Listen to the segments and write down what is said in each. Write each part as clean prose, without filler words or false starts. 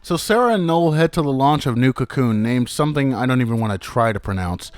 So Sarah and Noel head to the launch of New Cocoon, named something I don't even want to try to pronounce.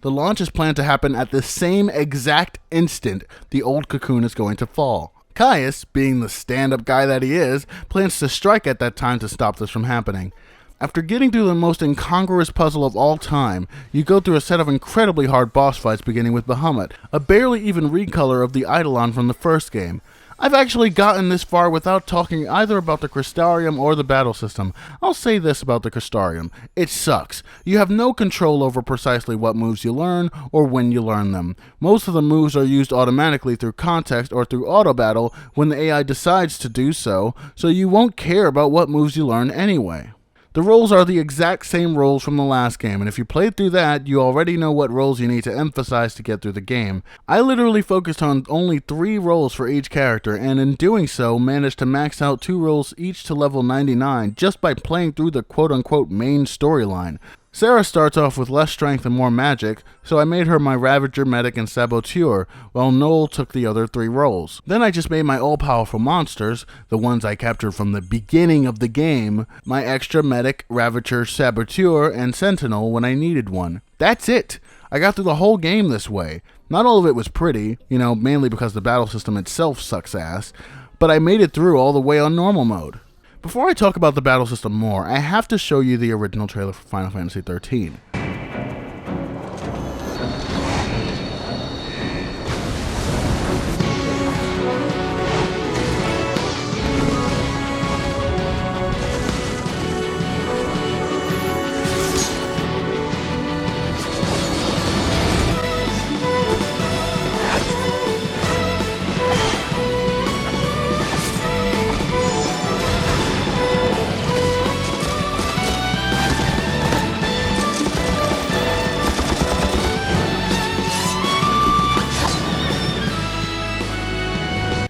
The launch is planned to happen at the same exact instant the old cocoon is going to fall. Caius, being the stand-up guy that he is, plans to strike at that time to stop this from happening. After getting through the most incongruous puzzle of all time, you go through a set of incredibly hard boss fights beginning with Bahamut, a barely even recolor of the Eidolon from the first game. I've actually gotten this far without talking either about the Crystarium or the battle system. I'll say this about the Crystarium: it sucks. You have no control over precisely what moves you learn or when you learn them. Most of the moves are used automatically through context or through auto battle when the AI decides to do so you won't care about what moves you learn anyway. The roles are the exact same roles from the last game, and if you played through that, you already know what roles you need to emphasize to get through the game. I literally focused on only 3 roles for each character, and in doing so, managed to max out 2 roles each to level 99 just by playing through the quote-unquote main storyline. Sarah starts off with less strength and more magic, so I made her my Ravager, Medic, and Saboteur, while Noel took the other 3 roles. Then I just made my all-powerful monsters, the ones I captured from the beginning of the game, my extra Medic, Ravager, Saboteur, and Sentinel when I needed one. That's it! I got through the whole game this way. Not all of it was pretty, mainly because the battle system itself sucks ass, but I made it through all the way on normal mode. Before I talk about the battle system more, I have to show you the original trailer for Final Fantasy XIII.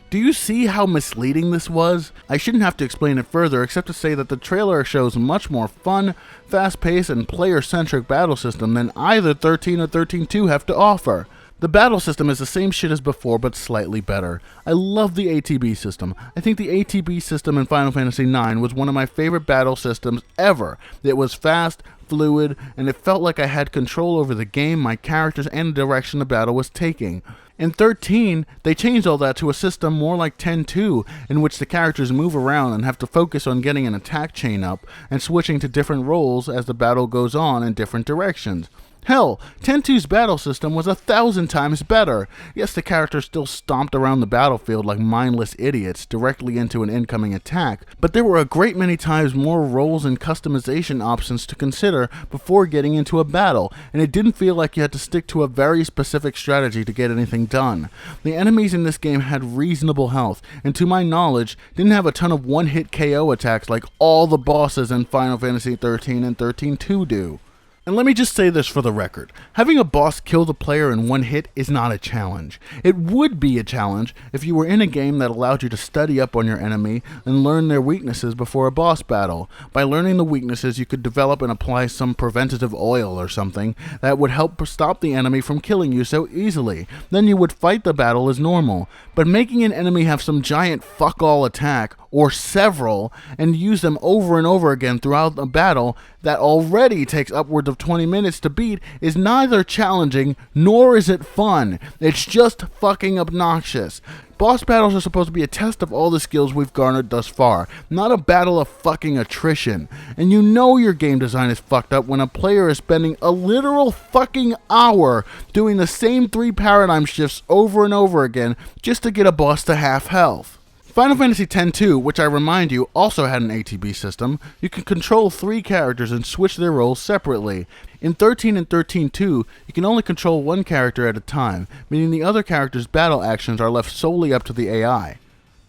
Do you see how misleading this was? I shouldn't have to explain it further except to say that the trailer shows much more fun, fast-paced, and player-centric battle system than either 13 or 13-2 have to offer. The battle system is the same shit as before, but slightly better. I love the ATB system. I think the ATB system in Final Fantasy IX was one of my favorite battle systems ever. It was fast, fluid, and it felt like I had control over the game, my characters, and the direction the battle was taking. In 13, they changed all that to a system more like 10-2, in which the characters move around and have to focus on getting an attack chain up and switching to different roles as the battle goes on in different directions. Hell, 10-2's battle system was 1,000 times better. Yes, the characters still stomped around the battlefield like mindless idiots directly into an incoming attack, but there were a great many times more roles and customization options to consider before getting into a battle, and it didn't feel like you had to stick to a very specific strategy to get anything done. The enemies in this game had reasonable health, and to my knowledge, didn't have a ton of one-hit KO attacks like all the bosses in Final Fantasy XIII and 13-2 do. And let me just say this for the record. Having a boss kill the player in one hit is not a challenge. It would be a challenge if you were in a game that allowed you to study up on your enemy and learn their weaknesses before a boss battle. By learning the weaknesses, you could develop and apply some preventative oil or something that would help stop the enemy from killing you so easily. Then you would fight the battle as normal. But making an enemy have some giant fuck-all attack, or several, and use them over and over again throughout a battle that already takes upwards of 20 minutes to beat is neither challenging nor is it fun. It's just fucking obnoxious. Boss battles are supposed to be a test of all the skills we've garnered thus far, not a battle of fucking attrition. And you know your game design is fucked up when a player is spending a literal fucking hour doing the same 3 paradigm shifts over and over again just to get a boss to half health. Final Fantasy X-2, which I remind you also had an ATB system, you can control 3 characters and switch their roles separately. In 13 and 13-2, you can only control 1 character at a time, meaning the other character's battle actions are left solely up to the AI.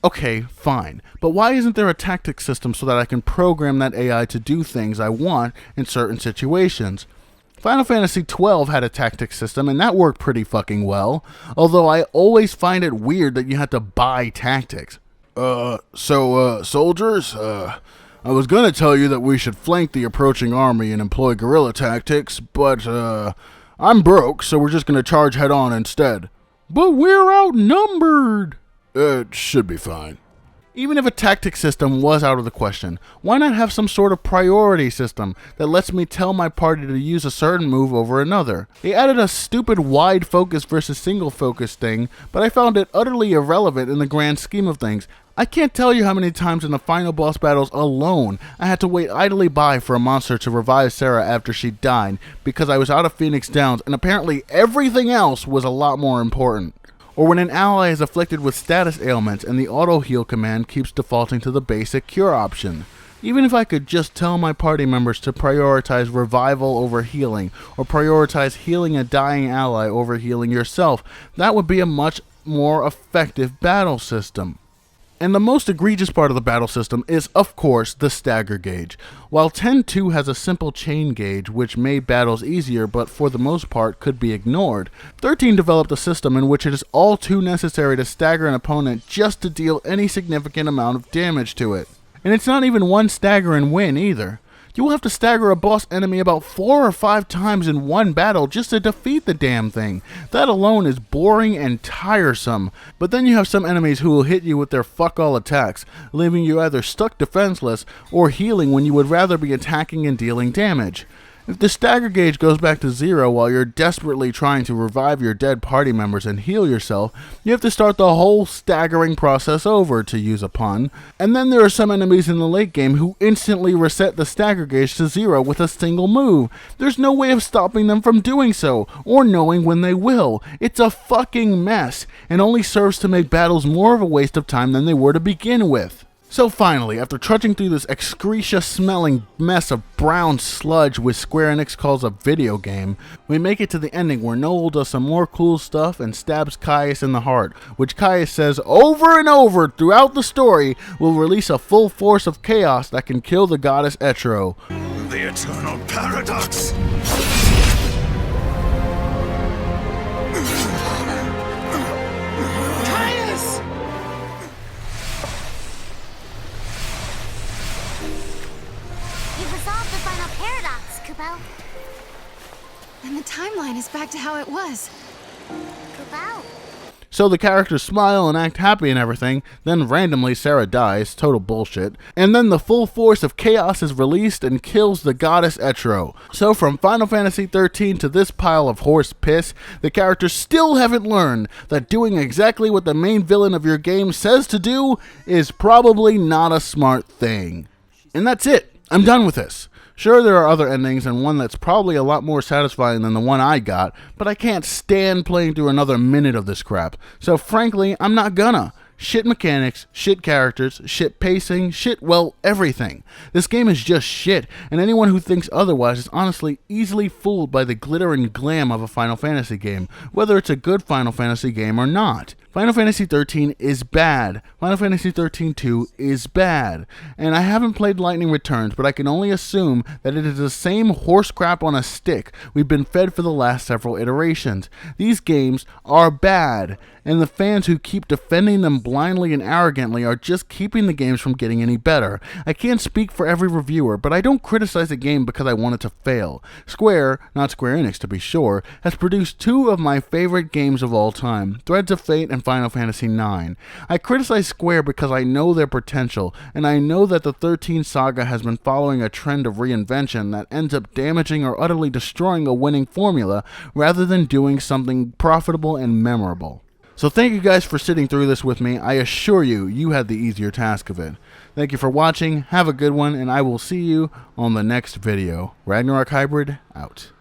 Okay, fine, but why isn't there a tactics system so that I can program that AI to do things I want in certain situations? Final Fantasy XII had a tactics system, and that worked pretty fucking well, although I always find it weird that you had to buy tactics. Soldiers, I was gonna tell you that we should flank the approaching army and employ guerrilla tactics, but, I'm broke, so we're just gonna charge head-on instead. But we're outnumbered! It should be fine. Even if a tactic system was out of the question, why not have some sort of priority system that lets me tell my party to use a certain move over another? They added a stupid wide focus versus single focus thing, but I found it utterly irrelevant in the grand scheme of things. I can't tell you how many times in the final boss battles alone I had to wait idly by for a monster to revive Sarah after she died because I was out of Phoenix Downs and apparently everything else was a lot more important. Or when an ally is afflicted with status ailments and the auto heal command keeps defaulting to the basic cure option. Even if I could just tell my party members to prioritize revival over healing, or prioritize healing a dying ally over healing yourself, that would be a much more effective battle system. And the most egregious part of the battle system is, of course, the stagger gauge. While 10-2 has a simple chain gauge which made battles easier but for the most part could be ignored, 13 developed a system in which it is all too necessary to stagger an opponent just to deal any significant amount of damage to it. And it's not even one stagger and win either. You will have to stagger a boss enemy about 4 or 5 times in one battle just to defeat the damn thing. That alone is boring and tiresome. But then you have some enemies who will hit you with their fuck all attacks, leaving you either stuck defenseless or healing when you would rather be attacking and dealing damage. If the stagger gauge goes back to 0 while you're desperately trying to revive your dead party members and heal yourself, you have to start the whole staggering process over, to use a pun. And then there are some enemies in the late game who instantly reset the stagger gauge to 0 with a single move. There's no way of stopping them from doing so, or knowing when they will. It's a fucking mess, and only serves to make battles more of a waste of time than they were to begin with. So finally, after trudging through this excretia-smelling mess of brown sludge which Square Enix calls a video game, we make it to the ending where Noel does some more cool stuff and stabs Caius in the heart, which Caius says over and over throughout the story will release a full force of chaos that can kill the goddess Etro. The eternal paradox! And the timeline is back to how it was. So the characters smile and act happy and everything, then randomly Sarah dies, total bullshit, and then the full force of chaos is released and kills the goddess Etro. So from Final Fantasy XIII to this pile of horse piss, the characters still haven't learned that doing exactly what the main villain of your game says to do is probably not a smart thing. And that's it. I'm done with this. Sure, there are other endings, and one that's probably a lot more satisfying than the one I got, but I can't stand playing through another minute of this crap. So frankly, I'm not gonna. Shit mechanics, shit characters, shit pacing, shit, well, everything. This game is just shit, and anyone who thinks otherwise is honestly easily fooled by the glitter and glam of a Final Fantasy game, whether it's a good Final Fantasy game or not. Final Fantasy XIII is bad. Final Fantasy XIII-2 is bad. And I haven't played Lightning Returns, but I can only assume that it is the same horse crap on a stick we've been fed for the last several iterations. These games are bad, and the fans who keep defending them blindly and arrogantly are just keeping the games from getting any better. I can't speak for every reviewer, but I don't criticize a game because I want it to fail. Square, not Square Enix to be sure, has produced 2 of my favorite games of all time, Threads of Fate and Final Fantasy IX. I criticize Square because I know their potential, and I know that the 13 saga has been following a trend of reinvention that ends up damaging or utterly destroying a winning formula rather than doing something profitable and memorable. So thank you guys for sitting through this with me. I assure you, you had the easier task of it. Thank you for watching, have a good one, and I will see you on the next video. Ragnarok Hybrid, out.